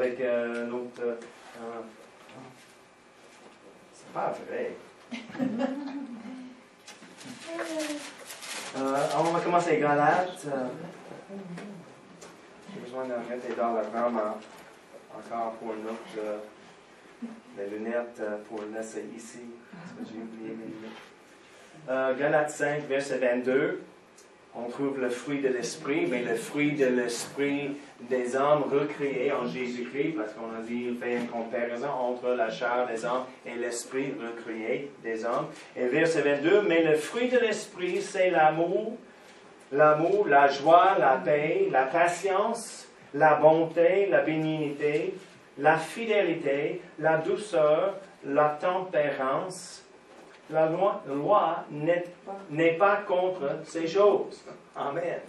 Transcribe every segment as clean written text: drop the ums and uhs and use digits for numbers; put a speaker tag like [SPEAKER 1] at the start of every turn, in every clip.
[SPEAKER 1] avec notre... c'est pas vrai. On va commencer Galates. J'ai besoin de mettre dans la grammaire encore pour notre... les lunettes pour laisser ici. Parce que j'ai oublié mes lunettes. Galates 5, verset 22. On trouve le fruit de l'esprit, mais le fruit de l'esprit des hommes recréés en Jésus-Christ, parce qu'on a dit, il fait une comparaison entre la chair des hommes et l'esprit recréé des hommes. Et verset 22, mais le fruit de l'esprit, c'est l'amour, la joie, la paix, la patience, la bonté, la bénignité, la fidélité, la douceur, la tempérance. La loi n'est pas contre ces choses. Amen.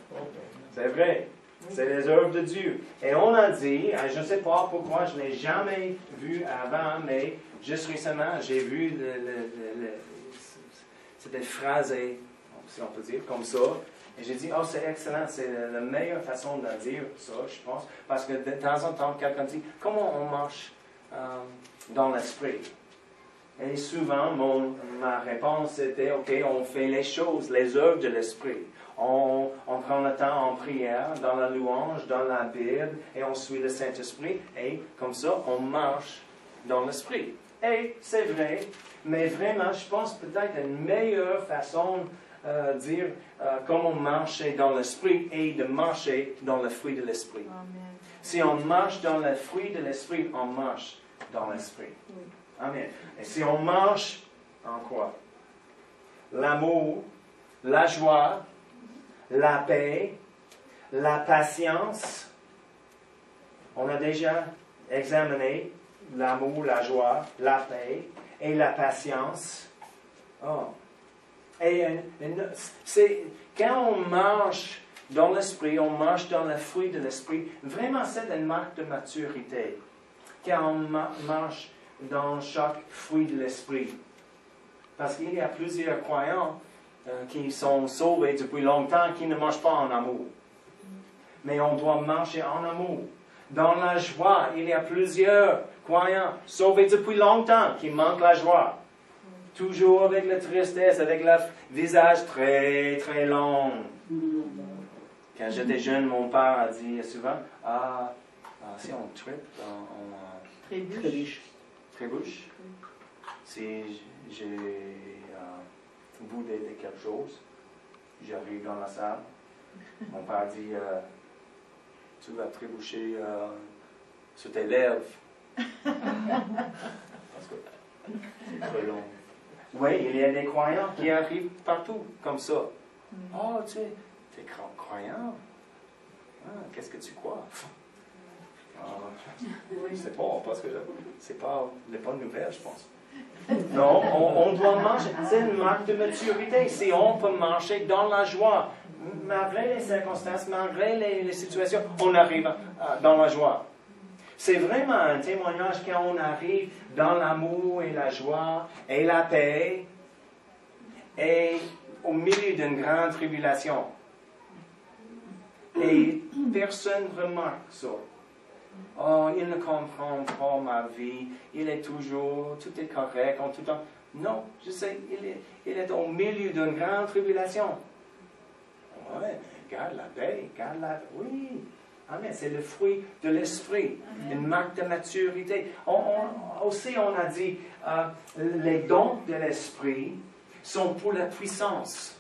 [SPEAKER 1] C'est vrai. C'est les œuvres de Dieu. Et on a dit, je ne sais pas pourquoi, je ne l'ai jamais vu avant, mais juste récemment, j'ai vu c'était phrasé, si on peut dire, comme ça. Et j'ai dit, oh, c'est excellent, c'est la meilleure façon de dire ça, je pense. Parce que de temps en temps, quelqu'un dit, comment on marche dans l'esprit? Et souvent, ma réponse était, OK, on fait les choses, les œuvres de l'esprit. On prend le temps en prière, dans la louange, dans la Bible, et on suit le Saint-Esprit, et comme ça, on marche dans l'esprit. Et c'est vrai, mais vraiment, je pense peut-être une meilleure façon de dire comment marcher dans l'esprit et de marcher dans le fruit de l'esprit. Amen. Si on marche dans le fruit de l'esprit, on marche dans l'esprit. Oui. Amen. Et si on marche en quoi? L'amour, la joie, la paix, la patience. On a déjà examiné l'amour, la joie, la paix et la patience. Oh. Et quand on marche dans l'esprit, on marche dans le fruit de l'esprit, vraiment c'est une marque de maturité. Quand on marche dans chaque fruit de l'esprit. Parce qu'il y a plusieurs croyants qui sont sauvés depuis longtemps qui ne marchent pas en amour. Mais on doit marcher en amour. Dans la joie, il y a plusieurs croyants sauvés depuis longtemps qui manquent la joie. Toujours avec la tristesse, avec le visage très, très long. Quand j'étais jeune, mon père a dit souvent, si on tripe, on trébuche. Trébuche. Si j'ai boudé de quelque chose, j'arrive dans la salle. Mon père dit, tu vas trébucher sur tes lèvres. Parce que c'est très long. Oui, il y a des croyants qui arrivent partout comme ça. Oh, tu es croyant? Qu'est-ce que tu crois? C'est pas, parce que c'est pas les bonnes nouvelles, je pense. Non, on doit marcher. C'est une marque de maturité. Si on peut marcher dans la joie, malgré les circonstances, malgré les situations, on arrive dans la joie. C'est vraiment un témoignage quand on arrive dans l'amour et la joie et la paix et au milieu d'une grande tribulation. Et personne ne remarque ça. Oh, il ne comprend pas ma vie. Il est toujours, tout est correct en tout temps. Non, je sais, il est au milieu d'une grande tribulation. Oui, mais garde la paix, garde la... Oui, amen, c'est le fruit de l'esprit, une marque de maturité. Aussi, on a dit, les dons de l'esprit sont pour la puissance.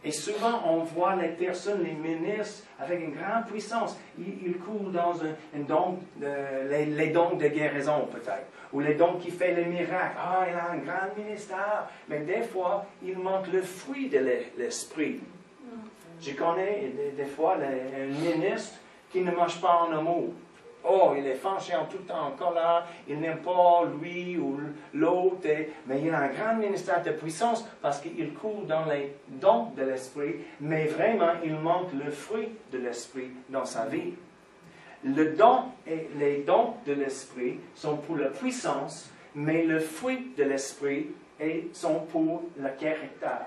[SPEAKER 1] Et souvent, on voit les personnes, les ministres, avec une grande puissance. Ils courent dans les dons de guérison, peut-être. Ou les dons qui font les miracles. Il a un grand ministère. Mais des fois, il manque le fruit de l'esprit. Je connais des fois un ministre qui ne marche pas en amour. Oh, il est fâché en tout temps, en colère, il n'aime pas lui ou l'autre, mais il a un grand ministère de puissance parce qu'il court dans les dons de l'esprit, mais vraiment, il manque le fruit de l'esprit dans sa vie. Le don et les dons de l'esprit sont pour la puissance, mais le fruit de l'esprit sont pour le caractère.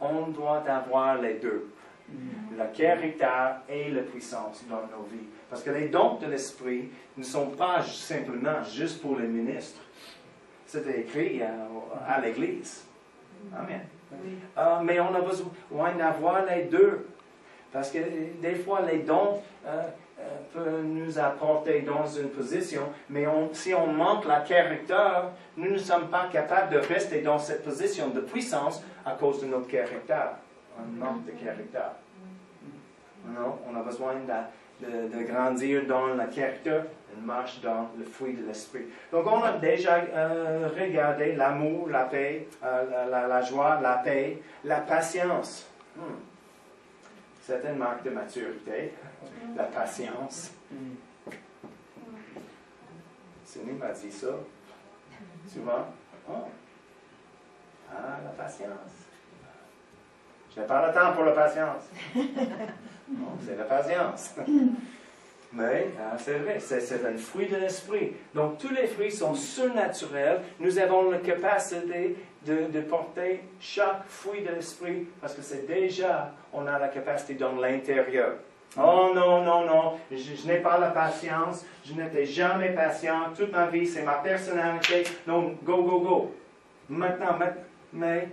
[SPEAKER 1] On doit avoir les deux. Le caractère et la puissance dans nos vies. Parce que les dons de l'Esprit ne sont pas simplement juste pour les ministres. C'était écrit à l'Église. Amen. Mais on a besoin d'avoir les deux. Parce que des fois, les dons peuvent nous apporter dans une position, mais si on manque le caractère, nous ne sommes pas capables de rester dans cette position de puissance à cause de notre caractère. Un manque de caractère. Non, on a besoin de grandir dans le caractère, une marche dans le fruit de l'esprit. Donc, on a déjà regardé l'amour, la paix, la joie, la paix, la patience. C'est une marque de maturité, la patience. Cindy m'a dit ça souvent. La patience. Je n'ai pas le temps pour la patience. Non, c'est la patience. Mais c'est vrai, c'est un fruit de l'esprit. Donc, tous les fruits sont surnaturels. Nous avons la capacité de porter chaque fruit de l'esprit parce que c'est déjà, on a la capacité dans l'intérieur. Oh non, non, non, je n'ai pas la patience, je n'étais jamais patient, toute ma vie, c'est ma personnalité. Non, go, go, go. Maintenant, mais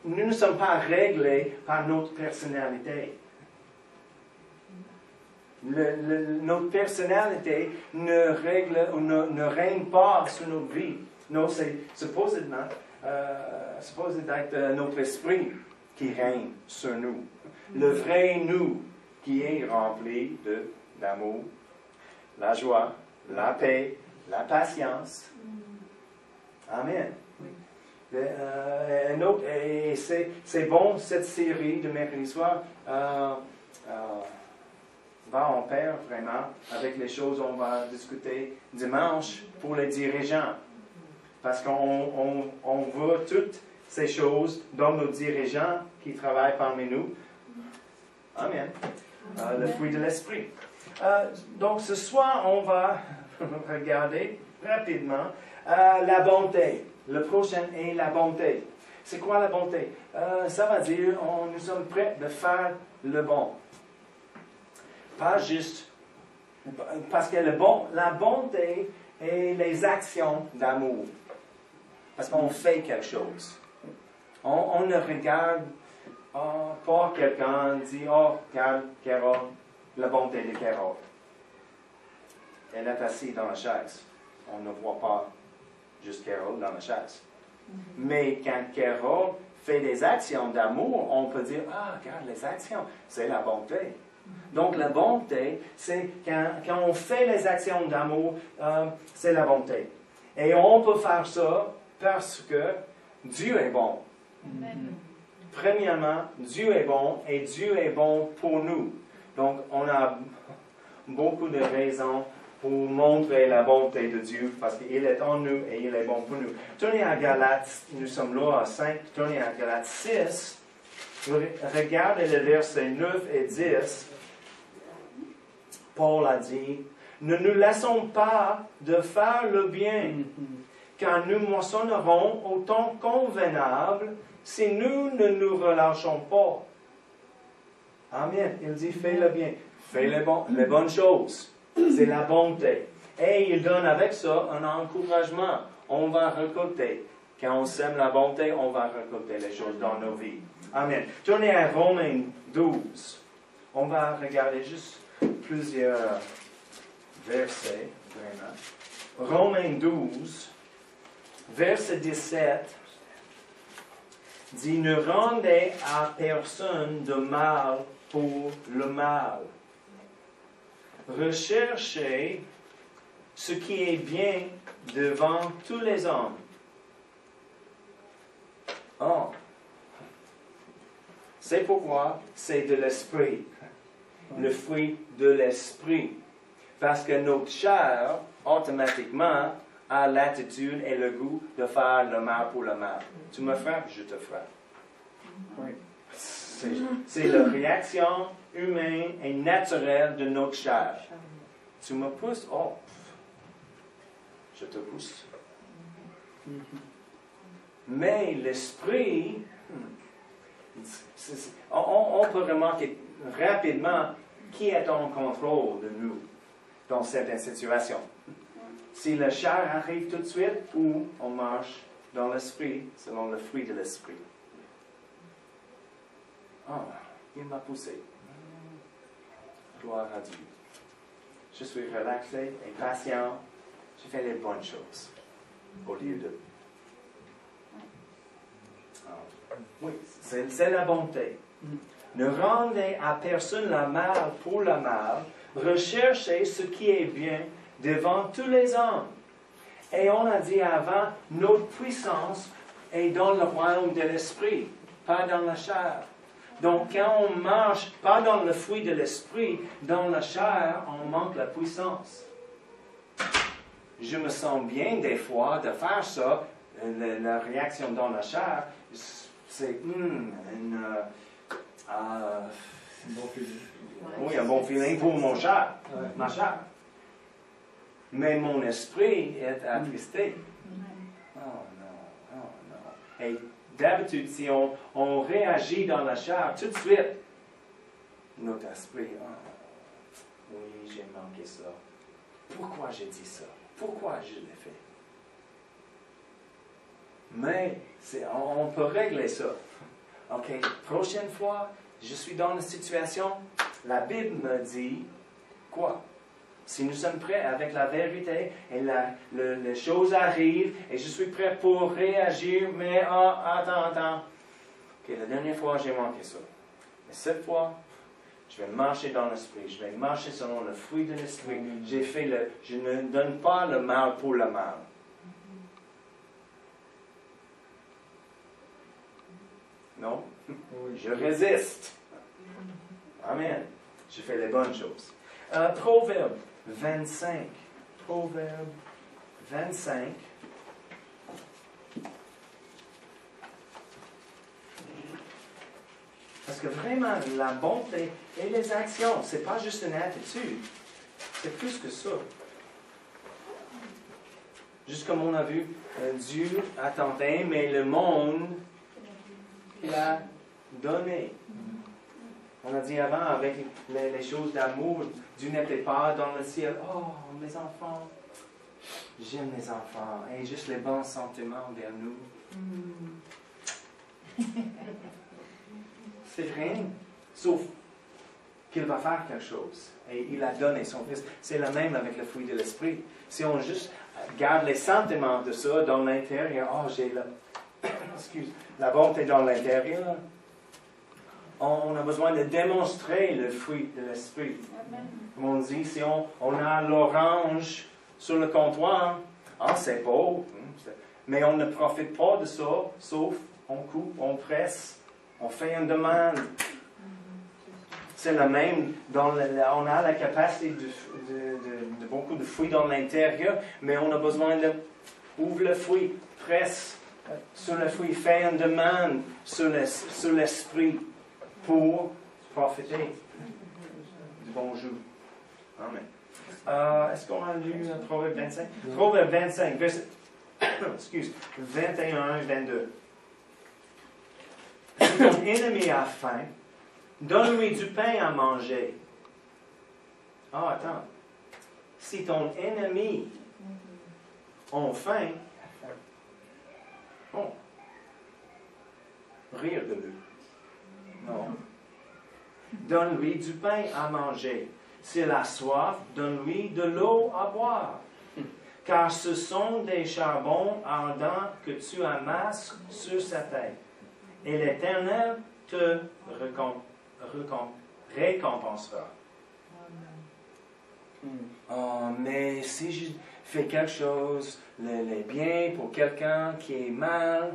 [SPEAKER 1] nous ne sommes pas réglés par notre personnalité. Notre personnalité ne règne pas sur notre vie. Non, c'est supposé d'être notre esprit qui règne sur nous. Le vrai nous qui est rempli d'amour, la joie, la paix, la patience. Amen. Et c'est bon, cette série de mercredi soir va en pair vraiment avec les choses qu'on va discuter dimanche pour les dirigeants. Parce qu'on veut toutes ces choses dans nos dirigeants qui travaillent parmi nous. Amen. Le fruit de l'esprit. Donc ce soir, on va regarder rapidement la bonté. Le prochain est la bonté. C'est quoi la bonté? Ça va dire, nous sommes prêts de faire le bon. Pas juste, parce que la bonté est les actions d'amour. Parce qu'on fait quelque chose. On ne regarde pas quelqu'un et dit, oh, regarde, Carole, la bonté de Carole. Elle est assise dans la chaise. On ne voit pas juste Carole dans la chaise. Mais quand Carole fait des actions d'amour, on peut dire, ah, regarde, les actions, c'est la bonté. Donc, la bonté, c'est quand on fait les actions d'amour, c'est la bonté. Et on peut faire ça parce que Dieu est bon. Premièrement, Dieu est bon et Dieu est bon pour nous. Donc, on a beaucoup de raisons pour montrer la bonté de Dieu parce qu'il est en nous et il est bon pour nous. Tournez à Galates, nous sommes là à 5, tournez à Galates 6. Regardez les versets 9 et 10. Paul a dit, ne nous laissons pas de faire le bien, car nous moissonnerons au temps convenable si nous ne nous relâchons pas. Amen. Il dit, fais le bien, fais les bonnes choses. C'est la bonté. Et il donne avec ça un encouragement. On va récolter. Quand on sème la bonté, on va récolter les choses dans nos vies. Amen. Tournez à Romains 12. On va regarder juste plusieurs versets, vraiment. Romains 12, verset 17, dit, ne rendez à personne de mal pour le mal. Recherchez ce qui est bien devant tous les hommes. Oh. C'est pourquoi c'est de l'esprit. Le fruit de l'esprit. Parce que notre chair, automatiquement, a l'attitude et le goût de faire le mal pour le mal. Tu me frappes, je te frappe. Oui. C'est la réaction humaine et naturelle de notre chair. Tu me pousses, oh, je te pousse. Mais l'esprit, On peut remarquer rapidement qui est en contrôle de nous dans certaines situations. Si le chair arrive tout de suite ou on marche dans l'esprit selon le fruit de l'esprit. Ah, il m'a poussé. Gloire à Dieu. Je suis relaxé et patient. Je fais les bonnes choses au lieu de... Oui, c'est la bonté. Ne rendez à personne le mal pour le mal. Recherchez ce qui est bien devant tous les hommes. Et on a dit avant, notre puissance est dans le royaume de l'esprit, pas dans la chair. Donc quand on marche pas dans le fruit de l'esprit, dans la chair, on manque la puissance. Je me sens bien des fois de faire ça. La réaction dans la chair, c'est
[SPEAKER 2] bon feeling.
[SPEAKER 1] oui, un bon feeling pour mon chair, ma chair. Mais mon esprit est attristé. Oh non, oh non. Et d'habitude, si on réagit dans la chair, tout de suite, notre esprit, oh, oui, j'ai manqué ça. Pourquoi j'ai dit ça? Pourquoi je l'ai fait? Mais on peut régler ça. OK, prochaine fois, je suis dans une situation, la Bible me dit quoi? Si nous sommes prêts avec la vérité et les choses arrivent et je suis prêt pour réagir, mais attends. OK, la dernière fois, j'ai manqué ça. Mais cette fois, je vais marcher dans l'esprit. Je vais marcher selon le fruit de l'esprit. Je ne donne pas le mal pour le mal. Non? Je résiste. Amen. Je fais les bonnes choses. Proverbe 25. Proverbe 25. Parce que vraiment, la bonté et les actions, ce n'est pas juste une attitude. C'est plus que ça. Juste comme on a vu, Dieu a tant aimé le monde qu'il a donné. On a dit avant, avec les choses d'amour, Dieu n'était pas dans le ciel. Oh, mes enfants, j'aime les enfants. Et juste les bons sentiments vers nous. C'est rien, sauf qu'il va faire quelque chose. Et il a donné son Fils. C'est le même avec le fruit de l'Esprit. Si on juste garde les sentiments de ça dans l'intérieur, oh, j'ai la bonté dans l'intérieur, on a besoin de démontrer le fruit de l'Esprit. Comme on dit, si on a l'orange sur le comptoir, c'est beau, mais on ne profite pas de ça, sauf on coupe, on presse, on fait une demande. C'est le même, on a la capacité de beaucoup de fruits dans l'intérieur, mais on a besoin d'ouvrir le fruit, presse sur le fruit, faire une demande sur l'esprit pour profiter du bon jour. Amen. Est-ce qu'on a lu Proverbe 25? Proverbe 25, verset 21 et 22. Si ton ennemi a faim, donne-lui du pain à manger. Attends. Si ton ennemi a faim, rire de lui. Non. Donne-lui du pain à manger. S'il a soif, donne-lui de l'eau à boire. Car ce sont des charbons ardents que tu amasses sur sa tête. Et l'Éternel te récompensera. Mais si je fais quelque chose, les biens pour quelqu'un qui est mal,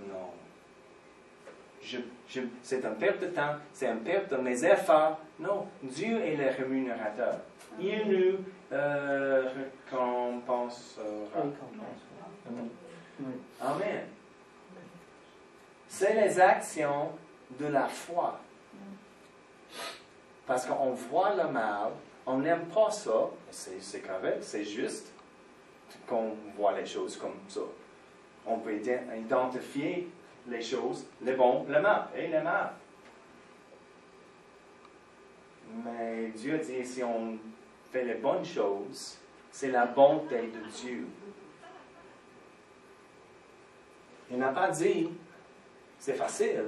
[SPEAKER 1] non. C'est une perte de temps, c'est une perte de mes efforts. Non, Dieu est le rémunérateur. Il nous récompensera. Amen. C'est les actions de la foi. Parce qu'on voit le mal, on n'aime pas ça, c'est correct, c'est juste qu'on voit les choses comme ça. On peut identifier les choses, le bon, le mal, et le mal. Mais Dieu dit, si on fait les bonnes choses, c'est la bonté de Dieu. Il n'a pas dit, c'est facile,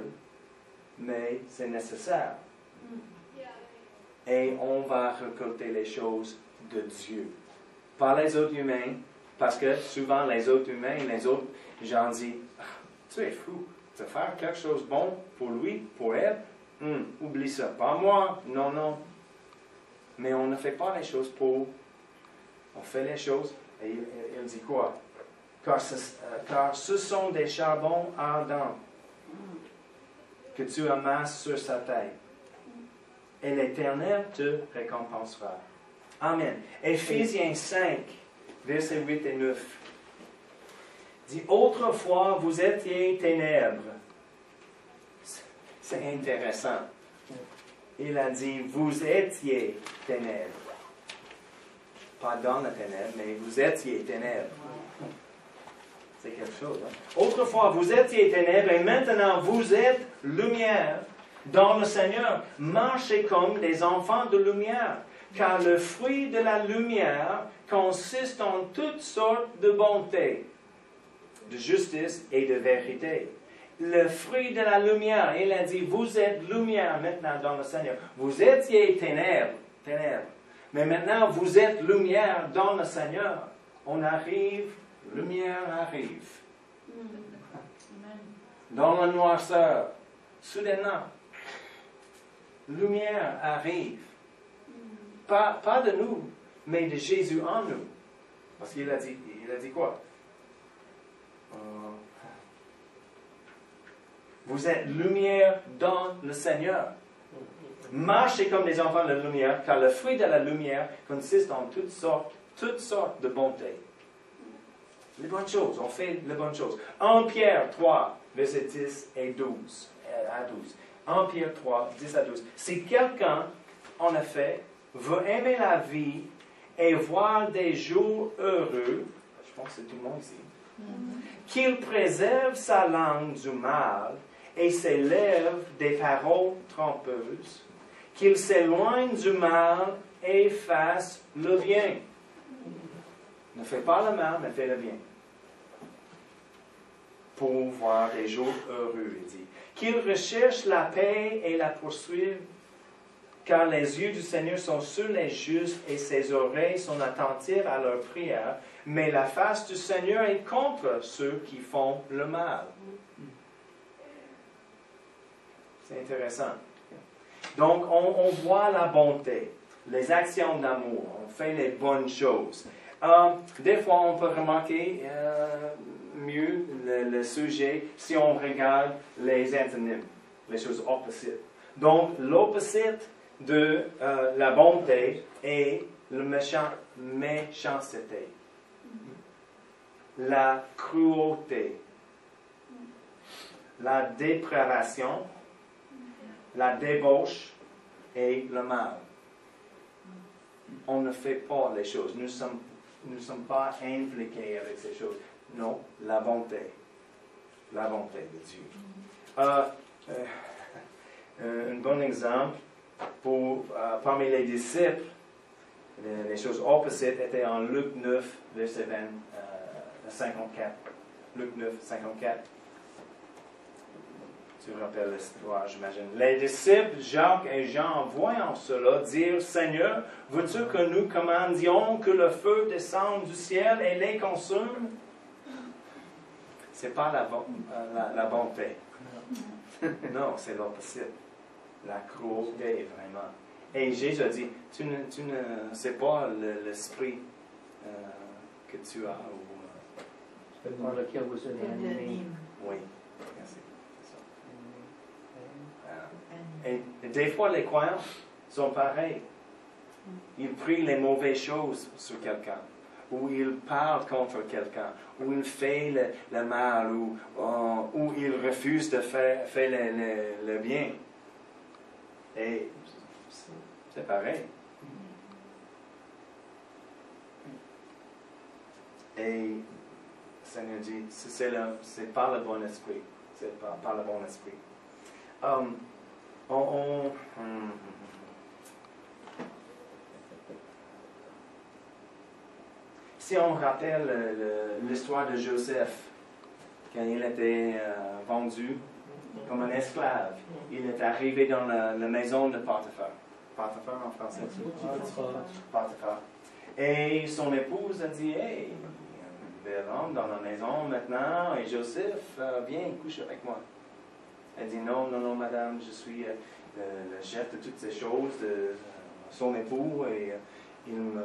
[SPEAKER 1] mais c'est nécessaire. Et on va récolter les choses de Dieu. Pas les autres humains, parce que souvent les autres humains, les autres gens disent, tu es fou, tu vas faire quelque chose de bon pour lui, pour elle, oublie ça. Pas moi, non, non. Mais on ne fait pas les choses pour... On fait les choses, et il dit quoi? Car ce sont des charbons ardents que tu amasses sur sa tête. Et l'Éternel te récompensera. Amen. Éphésiens 5, versets 8 et 9. Dit, autrefois, vous étiez ténèbres. C'est intéressant. Il a dit, vous étiez ténèbres. Pas dans la ténèbre, mais vous étiez ténèbres. C'est quelque chose. Hein? Autrefois, vous étiez ténèbres et maintenant vous êtes lumière dans le Seigneur. Marchez comme des enfants de lumière, car le fruit de la lumière consiste en toutes sortes de bonté, de justice et de vérité. Le fruit de la lumière, il a dit, vous êtes lumière maintenant dans le Seigneur. Vous étiez ténèbres, mais maintenant vous êtes lumière dans le Seigneur. On arrive, lumière arrive. Dans la noirceur, soudainement, lumière arrive. Pas de nous, mais de Jésus en nous. Parce qu'il a dit quoi? Vous êtes lumière dans le Seigneur. Marchez comme des enfants de la lumière, car le fruit de la lumière consiste en toutes sortes de bontés. Les bonnes choses, on fait les bonnes choses. 1 Pierre 3, versets 10 et 12, à 12. 1 Pierre 3, 10 à 12. Si quelqu'un, en effet, veut aimer la vie et voir des jours heureux, je pense que c'est tout le monde ici, qu'il préserve sa langue du mal et ses lèvres des paroles trompeuses, qu'il s'éloigne du mal et fasse le bien. Ne fais pas le mal, mais fais le bien. Pour voir des jours heureux, il dit. Qu'il recherche la paix et la poursuive, car les yeux du Seigneur sont sur les justes et ses oreilles sont attentives à leurs prières, mais la face du Seigneur est contre ceux qui font le mal. C'est intéressant. Donc, on voit la bonté, les actions d'amour, on fait les bonnes choses. Des fois, on peut remarquer mieux le sujet si on regarde les antonymes, les choses opposites. Donc, l'opposite de la bonté est la méchanceté, la cruauté, la dépravation, la débauche et le mal. On ne fait pas les choses. Nous ne sommes pas impliqués avec ces choses. Non, la bonté. La bonté de Dieu. Un bon exemple, parmi les disciples, les choses opposites étaient en Luc 9, verset 54. Luc 9, 54. Tu rappelles l'histoire, j'imagine. Les disciples, Jacques et Jean, voyant cela, dirent, Seigneur, veux-tu que nous commandions que le feu descende du ciel et les consume? Ce n'est pas la bonté. Non, c'est l'opposite. La cruauté, vraiment. Et Jésus a dit, tu ne sais pas l'esprit que tu as.
[SPEAKER 2] Par lequel vous êtes animé.
[SPEAKER 1] Oui, merci. Et des fois, les croyants sont pareils. Ils prient les mauvaises choses sur quelqu'un, ou ils parlent contre quelqu'un, ou ils font le mal, ou ils refusent de faire le bien. Et c'est pareil. Et le Seigneur dit, c'est par le bon esprit. C'est par le bon esprit. Si on rappelle l'histoire de Joseph, quand il était vendu comme un esclave, il est arrivé dans la maison de Potiphar. Potiphar en français? Potiphar. Et son épouse a dit, hey, il y a un bel homme dans la maison maintenant, et Joseph, viens, couche avec moi. Elle dit, non, madame, je suis le chef de toutes ces choses, de son époux, et il me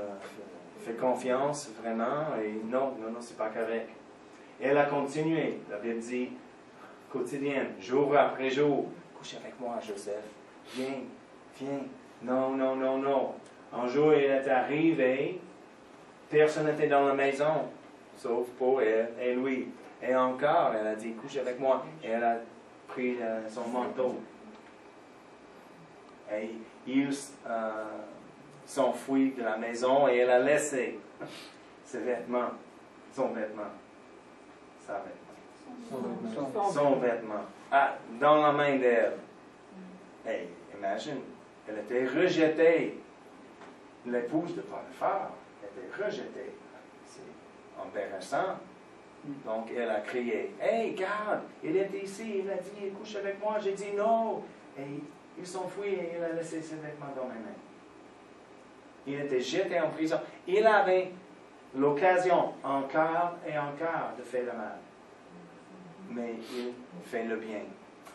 [SPEAKER 1] fait confiance vraiment, et non, c'est pas correct. Et elle a continué, la Bible dit, quotidienne, jour après jour, couche avec moi, Joseph, viens, non. Un jour, il est arrivé, personne n'était dans la maison, sauf pour elle et lui. Et encore, elle a dit, couche avec moi, et elle a pris son manteau. Et il s'enfuit de la maison et elle a laissé ses vêtements, son vêtement, son vêtement, dans la main d'elle. Et imagine, elle était rejetée. L'épouse de Potiphar était rejetée. C'est embarrassant. Donc elle a crié, hey, garde, il était ici, il a dit, couche avec moi. J'ai dit non. Et il s'enfuit et il a laissé ses vêtements dans mes mains. Il était jeté en prison. Il avait l'occasion encore et encore de faire le mal. Mais il fait le bien.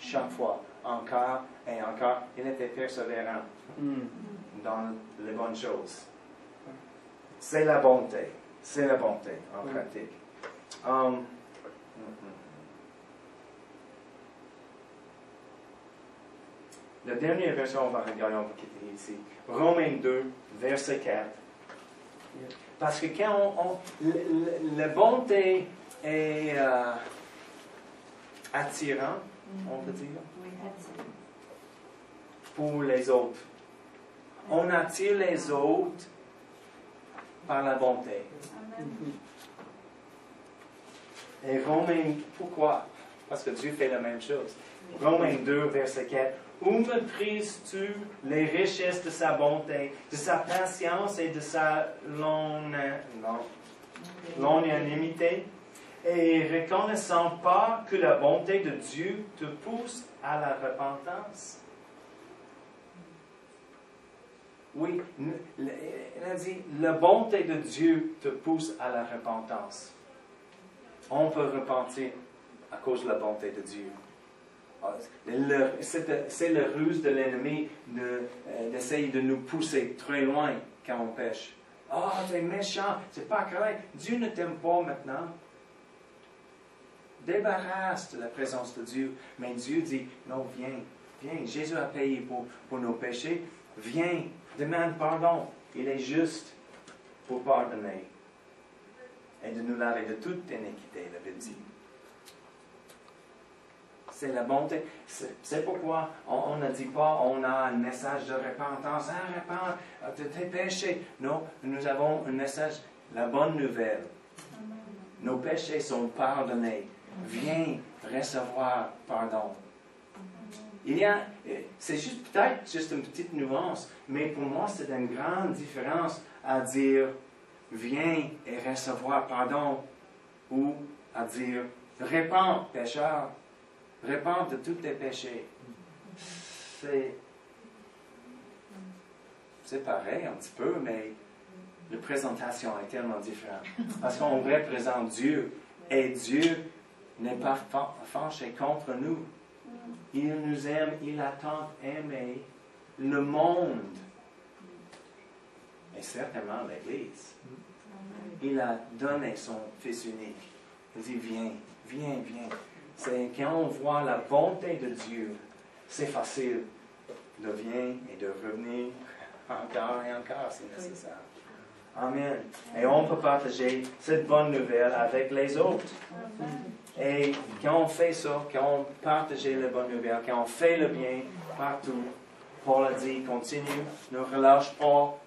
[SPEAKER 1] Chaque fois, encore et encore. Il était persévérant dans les bonnes choses. C'est la bonté. C'est la bonté en pratique. La dernière version, on va regarder, on va quitter ici. Romains 2, verset 4. Parce que quand la bonté est attirant, on peut dire, pour les autres. On attire les autres par la bonté. Et Romains, pourquoi? Parce que Dieu fait la même chose. Romains 2, verset 4. Où méprises-tu les richesses de sa bonté, de sa patience et de sa longanimité, et reconnaissant pas que la bonté de Dieu te pousse à la repentance? Oui, elle a dit, la bonté de Dieu te pousse à la repentance. On peut repentir à cause de la bonté de Dieu. C'est la ruse de l'ennemi d'essayer de nous pousser très loin quand on pêche. Ah, t'es méchant, c'est pas correct. Dieu ne t'aime pas maintenant. Débarrasse de la présence de Dieu. Mais Dieu dit, non, viens. Jésus a payé pour nos péchés. Viens, demande pardon. Il est juste pour pardonner et de nous laver de toute iniquité, la Bible dit. C'est la bonté. C'est pourquoi on ne dit pas on a un message de repentance. Repente de tes péchés. Non, nous avons un message, la bonne nouvelle. Nos péchés sont pardonnés. Viens recevoir pardon. C'est peut-être juste une petite nuance, mais pour moi c'est une grande différence à dire viens et recevoir pardon ou à dire répands, pécheur. Répands de tous tes péchés. C'est pareil un petit peu, mais la présentation est tellement différente. Parce qu'on représente Dieu, et Dieu n'est pas fâché contre nous. Il nous aime, il a tant aimé le monde, et certainement l'Église. Il a donné son Fils unique. Il dit, viens. C'est quand on voit la bonté de Dieu, c'est facile de venir et de revenir encore et encore si nécessaire. Amen. Et on peut partager cette bonne nouvelle avec les autres. Et quand on fait ça, quand on partage la bonne nouvelle, quand on fait le bien partout, Paul a dit, continue, ne relâche pas,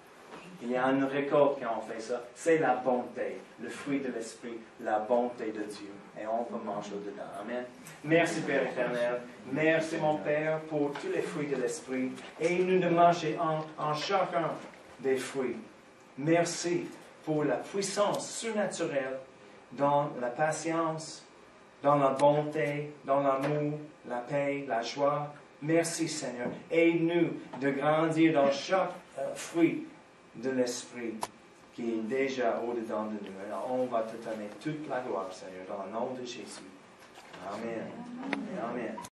[SPEAKER 1] Il y a une récolte quand on fait ça. C'est la bonté, le fruit de l'Esprit, la bonté de Dieu. Et on peut manger au-dedans. Amen. Merci, Père éternel. Merci, mon Père, pour tous les fruits de l'Esprit. Et nous de manger en chacun des fruits. Merci pour la puissance surnaturelle dans la patience, dans la bonté, dans l'amour, la paix, la joie. Merci, Seigneur. Aide-nous de grandir dans chaque fruit de l'Esprit qui est déjà au-dedans de nous. Alors, on va te donner toute la gloire, Seigneur, dans le nom de Jésus. Amen. Amen.